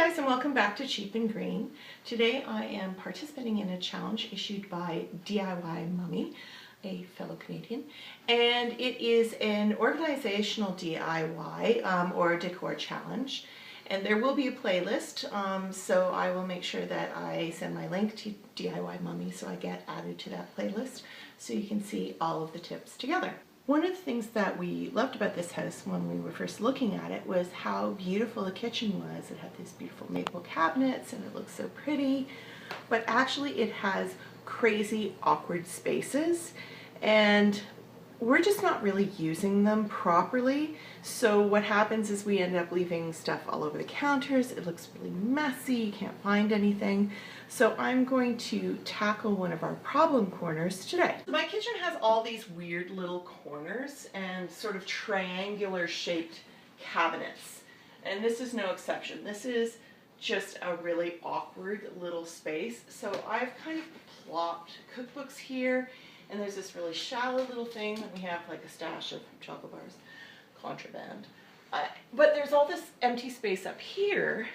guys, and welcome back to Cheap and Green. Today I am participating in a challenge issued by DIY Mummy, a fellow Canadian, and it is an organizational DIY or decor challenge, and there will be a playlist, so I will make sure that I send my link to DIY Mummy so I get added to that playlist so you can see all of the tips together. One of the things that we loved about this house when we were first looking at it was how beautiful the kitchen was. It had these beautiful maple cabinets and it looked so pretty, but actually it has crazy awkward spaces and we're just not really using them properly. So what happens is we end up leaving stuff all over the counters. It looks really messy, you can't find anything. So I'm going to tackle one of our problem corners today. My kitchen has all these weird little corners and sort of triangular shaped cabinets. And this is no exception. This is just a really awkward little space. So I've kind of plopped cookbooks here, and there's this really shallow little thing that we have like a stash of chocolate bars, contraband. But there's all this empty space up here.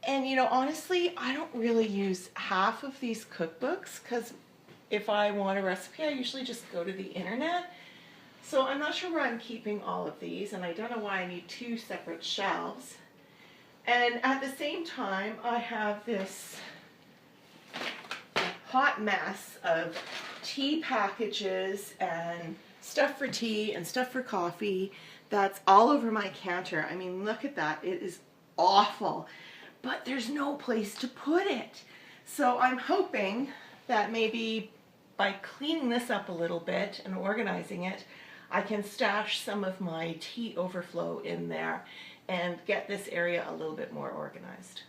And you know, honestly, I don't really use half of these cookbooks because if I want a recipe, I usually just go to the internet. So I'm not sure where I'm keeping all of these, and I don't know why I need two separate shelves. And at the same time, I have this hot mess of tea packages and stuff for tea and stuff for coffee that's all over my counter. I mean, look at that. It is awful. But there's no place to put it. So I'm hoping that maybe by cleaning this up a little bit and organizing it, I can stash some of my tea overflow in there and get this area a little bit more organized.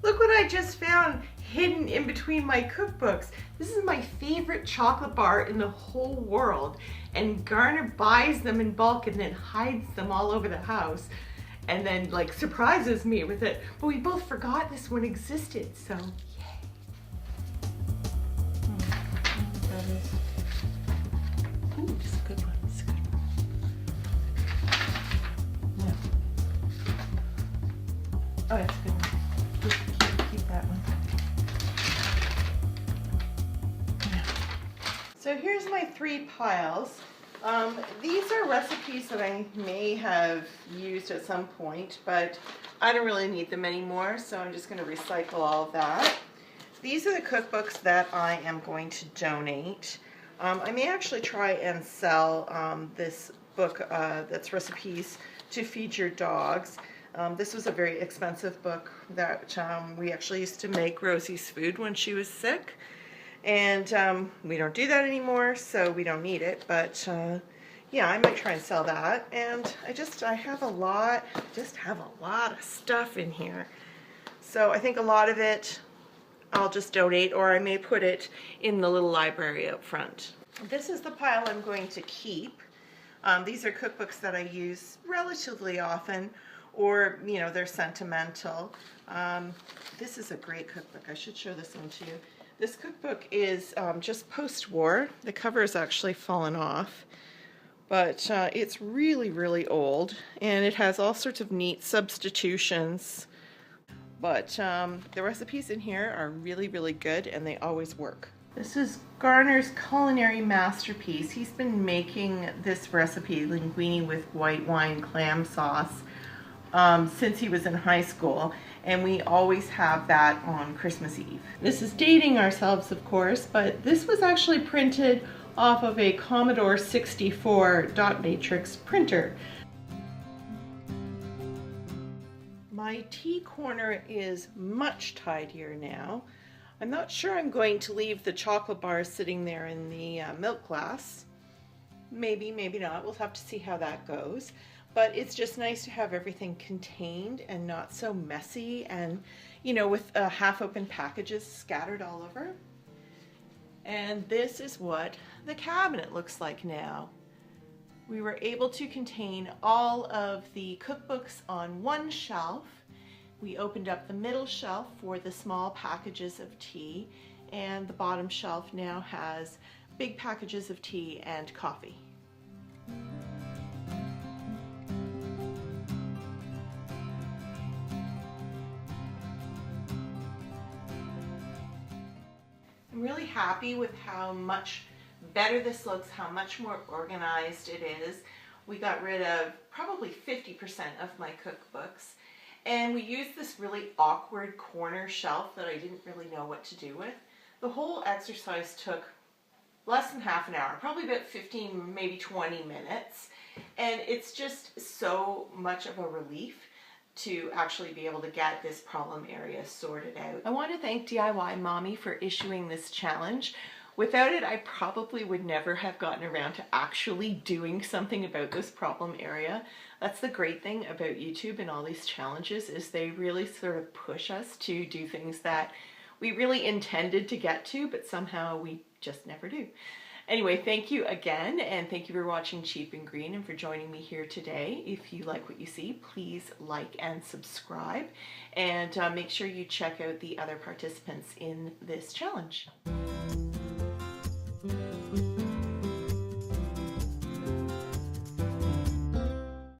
Look what I just found hidden in between my cookbooks. This is my favorite chocolate bar in the whole world, and Garner buys them in bulk and then hides them all over the house and then like surprises me with it. But we both forgot this one existed, so yay. That is. Ooh, this is a good one. This is a good one. Yeah. Oh, that's a good one. Keep that one. So here's my three piles. These are recipes that I may have used at some point, but I don't really need them anymore, so I'm just going to recycle all of that. These are the cookbooks that I am going to donate. I may actually try and sell this book that's recipes to feed your dogs. This was a very expensive book that we actually used to make Rosie's food when she was sick. And we don't do that anymore, so we don't need it. But yeah, I might try and sell that. And I have a lot of stuff in here. So I think a lot of it I'll just donate, or I may put it in the little library up front. This is the pile I'm going to keep. These are cookbooks that I use relatively often, or you know, they're sentimental. This is a great cookbook. I should show this one to you. This cookbook is just post-war. The cover is actually fallen off, but it's really, really old, and it has all sorts of neat substitutions. But the recipes in here are really, really good, and they always work. This is Garner's culinary masterpiece. He's been making this recipe, linguine with white wine clam sauce, since he was in high school, and we always have that on Christmas Eve. This is dating ourselves, of course, but this was actually printed off of a Commodore 64 dot matrix printer. My tea corner is much tidier now. I'm not sure I'm going to leave the chocolate bars sitting there in the milk glass. Maybe, maybe not. We'll have to see how that goes. But it's just nice to have everything contained and not so messy and, you know, with half-open packages scattered all over. And this is what the cabinet looks like now. We were able to contain all of the cookbooks on one shelf. We opened up the middle shelf for the small packages of tea, and the bottom shelf now has big packages of tea and coffee. I'm really happy with how much better this looks, how much more organized it is. We got rid of probably 50% of my cookbooks, and we used this really awkward corner shelf that I didn't really know what to do with. The whole exercise took less than half an hour, probably about 15, maybe 20 minutes, and it's just so much of a relief to actually be able to get this problem area sorted out. I want to thank DIY Mommy for issuing this challenge. Without it, I probably would never have gotten around to actually doing something about this problem area. That's the great thing about YouTube and all these challenges, is they really sort of push us to do things that we really intended to get to, but somehow we just never do. Anyway, thank you again, and thank you for watching Cheap and Green and for joining me here today. If you like what you see, please like and subscribe, and make sure you check out the other participants in this challenge.